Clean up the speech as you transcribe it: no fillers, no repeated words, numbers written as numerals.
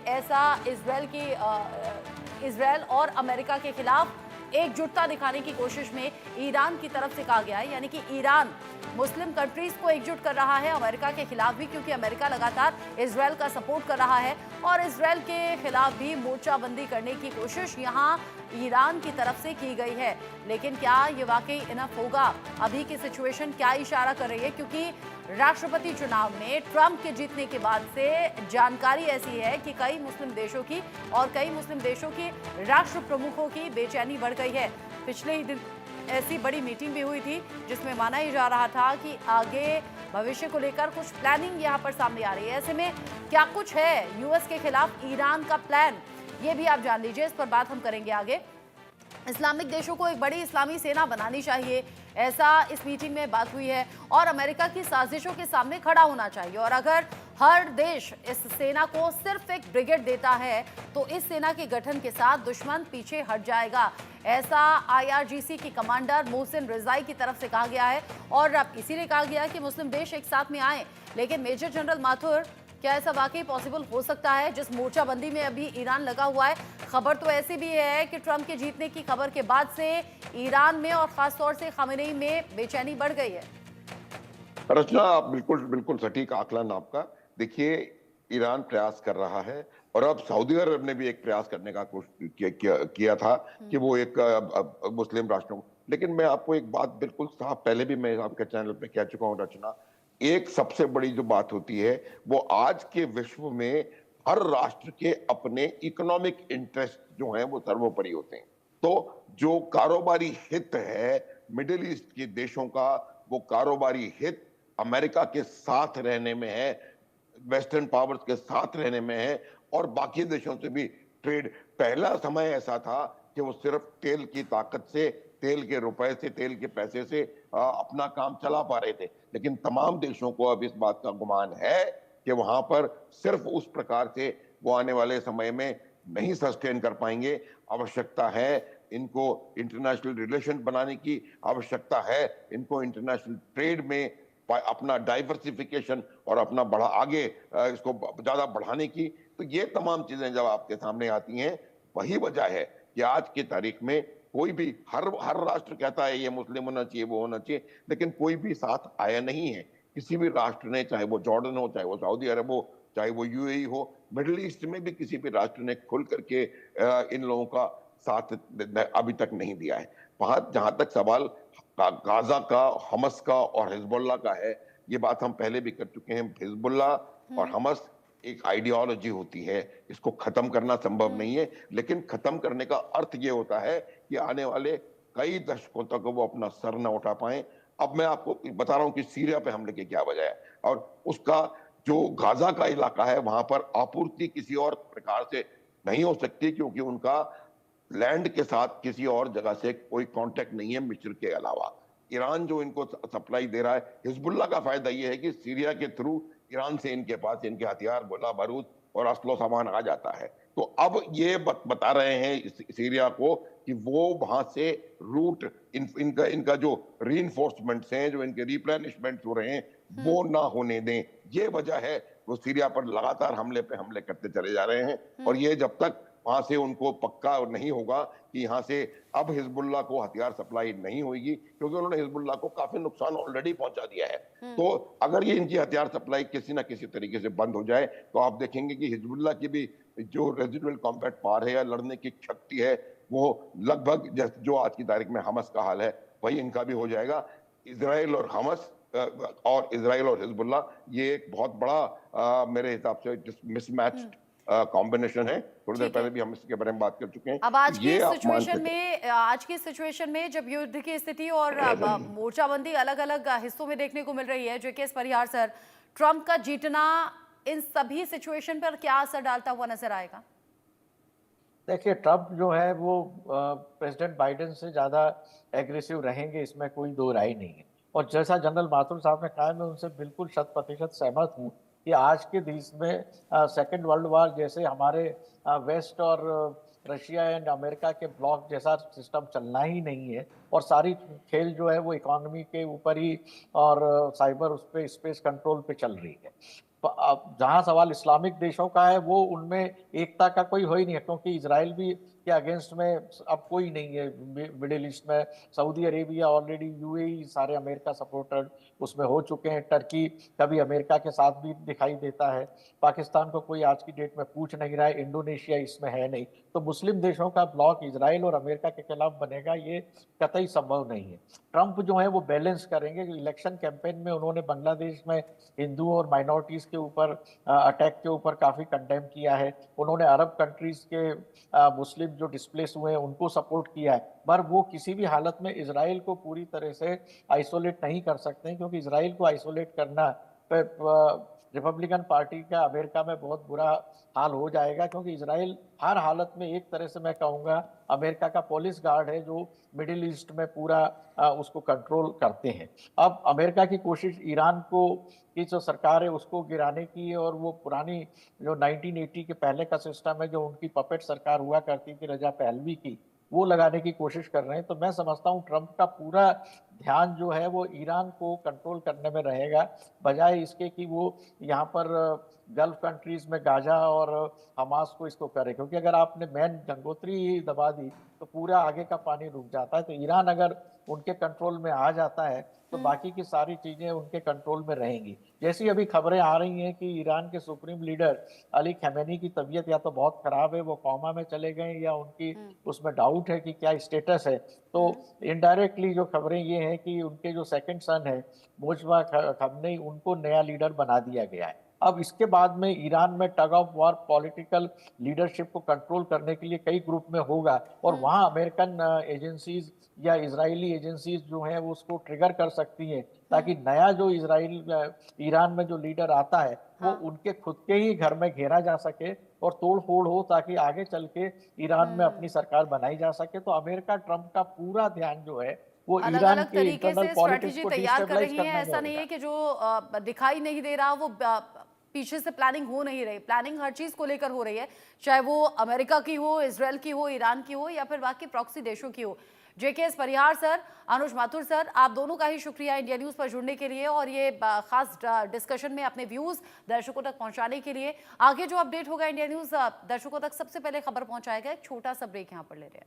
ऐसा इसराइल और अमेरिका के खिलाफ एकजुटता दिखाने की कोशिश में ईरान की तरफ से कहा गया है। यानी कि ईरान मुस्लिम कंट्रीज को एकजुट कर रहा है अमेरिका के खिलाफ भी, क्योंकि अमेरिका लगातार इसराइल का सपोर्ट कर रहा है और इसराइल के खिलाफ भी मोर्चाबंदी करने की कोशिश यहां ईरान की तरफ से की गई है। लेकिन क्या ये वाकई इनफ होगा? अभी की सिचुएशन क्या इशारा कर रही है? क्योंकि राष्ट्रपति चुनाव में ट्रंप के जीतने के बाद से जानकारी ऐसी है कि कई मुस्लिम देशों की और कई मुस्लिम देशों के राष्ट्र प्रमुखों की बेचैनी बढ़ गई है। पिछले ही दिन ऐसी बड़ी मीटिंग भी हुई थी जिसमें माना ही जा रहा था कि आगे भविष्य को लेकर कुछ प्लानिंग यहां पर सामने आ रही है। ऐसे में क्या कुछ है यूएस के खिलाफ ईरान का प्लान, ये भी आप जान लीजिए। इस पर बात हम करेंगे आगे। इस्लामिक देशों को एक बड़ी इस्लामी सेना बनानी चाहिए, ऐसा इस मीटिंग में बात हुई है, और अमेरिका की साजिशों के सामने खड़ा होना चाहिए। और अगर हर देश इस सेना को सिर्फ एक ब्रिगेड देता है तो इस सेना के गठन के साथ दुश्मन पीछे हट जाएगा, ऐसा आईआरजीसी की कमांडर मोहसिन रिजाई की तरफ से कहा गया है। और अब इसीलिए कहा गया है कि मुस्लिम देश एक साथ में आए। लेकिन मेजर जनरल माथुर, क्या ऐसा वाकई पॉसिबल हो सकता है? जिस मोर्चाबंदी में अभी ईरान लगा हुआ है, खबर तो ऐसी भी है कि ट्रंप के जीतने की खबर के बाद से ईरान में और खासतौर से खामेनेई में बेचैनी बढ़ गई है। रचना, आप बिल्कुल बिल्कुल सटीक आकलन आपका। देखिए, ईरान प्रयास कर रहा है और अब सऊदी अरब ने भी एक प्रयास करने का कोशिश किया था कि वो एक मुस्लिम राष्ट्रों। लेकिन मैं आपको एक बात बिल्कुल साफ, पहले भी मैं आपके चैनल पे कह चुका हूं रचना, एक सबसे बड़ी जो बात होती है वो आज के विश्व में हर राष्ट्र के अपने इकोनॉमिक इंटरेस्ट जो हैं वो सर्वोपरि होते हैं। तो जो कारोबारी हित है मिडिल ईस्ट के देशों का, वो कारोबारी हित अमेरिका के साथ रहने में है, वेस्टर्न पावर्स के साथ रहने में है और बाकी देशों से भी ट्रेड। पहला समय ऐसा था कि वो सिर्फ तेल की ताकत से, तेल के रुपए से, तेल के पैसे से अपना काम चला पा रहे थे। लेकिन तमाम देशों को अब इस बात का गुमान है कि वहां पर सिर्फ उस प्रकार से वो आने वाले समय में नहीं सस्टेन कर पाएंगे। आवश्यकता है इनको इंटरनेशनल रिलेशन बनाने की, आवश्यकता है इनको इंटरनेशनल ट्रेड में अपना डाइवर्सिफिकेशन और अपना बढ़ा आगे इसको ज्यादा बढ़ाने की। तो ये तमाम चीजें जब आपके सामने आती हैं, वही वजह है कि आज की तारीख में कोई भी हर राष्ट्र कहता है ये मुस्लिम होना चाहिए, वो होना चाहिए, लेकिन कोई भी साथ आया नहीं है। किसी भी राष्ट्र ने, चाहे वो जॉर्डन हो, चाहे वो सऊदी अरब हो, चाहे वो यूएई हो, मिडिल ईस्ट में भी किसी भी राष्ट्र ने खुल करके इन लोगों का साथ अभी तक नहीं दिया है। वहां जहां तक सवाल गाजा का, हमस का और हिजबुल्लाह का है, ये बात हम पहले भी कर चुके हैं। हिजबुल्लाह और हमस एक आइडियोलॉजी होती है, इसको खत्म करना संभव नहीं है। लेकिन खत्म करने का अर्थ ये होता है कि आने वाले कई दशकों तक वो अपना सर न उठा पाए। अब मैं आपको बता रहा हूं कि सीरिया पे हमले की क्या वजह है, और उसका जो गाजा का इलाका है वहां पर आपूर्ति किसी और प्रकार से नहीं हो सकती, क्योंकि उनका लैंड के साथ किसी और जगह से कोई कांटेक्ट नहीं है मिस्र के अलावा। ईरान जो इनको सप्लाई दे रहा है, हिजबुल्लाह का फायदा ये है कि सीरिया के थ्रू ईरान से इनके पास इनके हथियार, गोला बारूद और असलो सामान आ जाता है। तो अब ये बता रहे हैं सीरिया को कि वो वहां से रूट इनका जो रीइंफोर्समेंट्स हैं, जो इनके रिप्लेनिशमेंट हो रहे हैं, वो ना होने दें। ये वजह है वो सीरिया पर लगातार हमले पे हमले करते चले जा रहे हैं। और ये जब तक वहां से उनको पक्का नहीं होगा कि यहां से अब हिजबुल्लाह को हथियार सप्लाई नहीं होगी, क्योंकि उन्होंने हिजबुल्लाह को काफी नुकसान ऑलरेडी पहुंचा दिया है। तो अगर ये इनकी हथियार सप्लाई किसी ना किसी तरीके से बंद हो जाए, तो आप देखेंगे कि हिजबुल्लाह की भी जो रेजिडुअल कॉम्बैट पावर है या लड़ने की शक्ति है, वो लगभग जो आज की तारीख में हमस का हाल है वही इनका भी हो जाएगा। इसराइल और हमस और इसराइल और हिजबुल्लाह, ये एक बहुत बड़ा मेरे हिसाब से मिसमैच्ड कॉम्बिनेशन है। थोड़ी देर ठीक है। पहले भी हम इसके बारे में बात कर चुके हैं। अब तो ये आप मान के आज की सिचुएशन में जब युद्ध की स्थिति और मोर्चाबंदी अलग अलग हिस्सों में देखने को मिल रही है, जो केस परिहार सर, ट्रंप का जीतना इन सभी सिचुएशन पर क्या असर डालता हुआ नजर आएगा? देखिए, ट्रंप जो है वो प्रेसिडेंट बाइडेन से ज़्यादा एग्रेसिव रहेंगे, इसमें कोई दो राय नहीं है। और जैसा जनरल माथुर साहब ने कहा, मैं उनसे बिल्कुल 100% सहमत हूँ कि आज के देश में सेकेंड वर्ल्ड वार जैसे हमारे वेस्ट और रशिया एंड अमेरिका के ब्लॉक जैसा सिस्टम चलना ही नहीं है। और सारी खेल जो है वो इकोनॉमी के ऊपर ही और साइबर उस पर स्पेस कंट्रोल पे चल रही है। अब जहां सवाल इस्लामिक देशों का है, वो उनमें एकता का कोई हो ही नहीं है, क्योंकि इजराइल भी के अगेंस्ट में अब कोई नहीं है मिडिल ईस्ट में। सऊदी अरेबिया ऑलरेडी, यूएई सारे अमेरिका सपोर्टेड उसमें हो चुके हैं। टर्की कभी अमेरिका के साथ भी दिखाई देता है। पाकिस्तान को कोई आज की डेट में पूछ नहीं रहा है। इंडोनेशिया इसमें है नहीं। तो मुस्लिम देशों का ब्लॉक इजराइल और अमेरिका के खिलाफ बनेगा, ये कतई संभव नहीं है। ट्रंप जो है वो बैलेंस करेंगे। इलेक्शन कैंपेन में उन्होंने बांग्लादेश में हिंदुओं और माइनॉरिटीज के ऊपर अटैक के ऊपर काफी कंडेम किया है। उन्होंने अरब कंट्रीज के मुस्लिम जो डिस्प्लेस हुए हैं उनको सपोर्ट किया है। पर वो किसी भी हालत में इजराइल को पूरी तरह से आइसोलेट नहीं कर सकते, क्योंकि इजराइल को आइसोलेट करना रिपब्लिकन पार्टी का अमेरिका में बहुत बुरा हाल हो जाएगा, क्योंकि इजराइल हर हालत में एक तरह से मैं कहूँगा अमेरिका का पुलिस गार्ड है, जो मिडिल ईस्ट में पूरा उसको कंट्रोल करते हैं। अब अमेरिका की कोशिश ईरान को की जो सरकार है उसको गिराने की, और वो पुरानी जो 1980 के पहले का सिस्टम है, जो उनकी पपेट सरकार हुआ करती थी रजा पहलवी की, वो लगाने की कोशिश कर रहे हैं। तो मैं समझता हूँ ट्रंप का पूरा ध्यान जो है वो ईरान को कंट्रोल करने में रहेगा, बजाय इसके कि वो यहाँ पर गल्फ कंट्रीज में गाजा और हमास को इसको करे। क्योंकि अगर आपने मैन गंगोत्री दबा दी तो पूरा आगे का पानी रुक जाता है। तो ईरान अगर उनके कंट्रोल में आ जाता है तो बाकी की सारी चीजें उनके कंट्रोल में रहेंगी। जैसी अभी खबरें आ रही हैं कि ईरान के सुप्रीम लीडर अली खमेनी की तबीयत या तो बहुत खराब है, वो कोमा में चले गए, या उनकी उसमें डाउट है कि क्या स्टेटस है। तो इनडायरेक्टली जो खबरें ये हैं कि उनके जो सेकंड सन है मोजबा खमेनी, उनको नया लीडर बना दिया गया है। अब इसके बाद में ईरान में tug of war political leadership को कंट्रोल करने के लिए कई ग्रुप में होगा, और वहां अमेरिकन एजेंसीज या इजरायली एजेंसीज जो हैं वो उसको ट्रिगर कर सकती हैं, ताकि नया जो ईरान में जो लीडर आता है वो उनके खुद के ही घर में घेरा जा सके और तोड़ फोड़ हो, ताकि आगे चल के ईरान में अपनी सरकार बनाई जा सके। तो अमेरिका ट्रंप का पूरा ध्यान जो है वो अलग ईरान अलग के तरीके इंटरनल से पॉलिटिक्स स्ट्रेटेजी को तैयार कर डिस्टेबलाइज रही करने है। में ऐसा नहीं होगा। है कि जो दिखाई नहीं दे रहा वो पीछे से प्लानिंग हो नहीं रही। प्लानिंग हर चीज को लेकर हो रही है, चाहे वो अमेरिका की हो, इजराइल की हो, ईरान की हो, या फिर बाकी प्रॉक्सी देशों की हो। जेके परिहार सर, अनुज माथुर सर, आप दोनों का ही शुक्रिया इंडिया न्यूज पर जुड़ने के लिए और ये खास डिस्कशन में अपने व्यूज दर्शकों तक पहुंचाने के लिए। आगे जो अपडेट होगा इंडिया न्यूज दर्शकों तक सबसे पहले खबर पहुंचाएगा। एक छोटा सा ब्रेक यहाँ पर ले रहे हैं।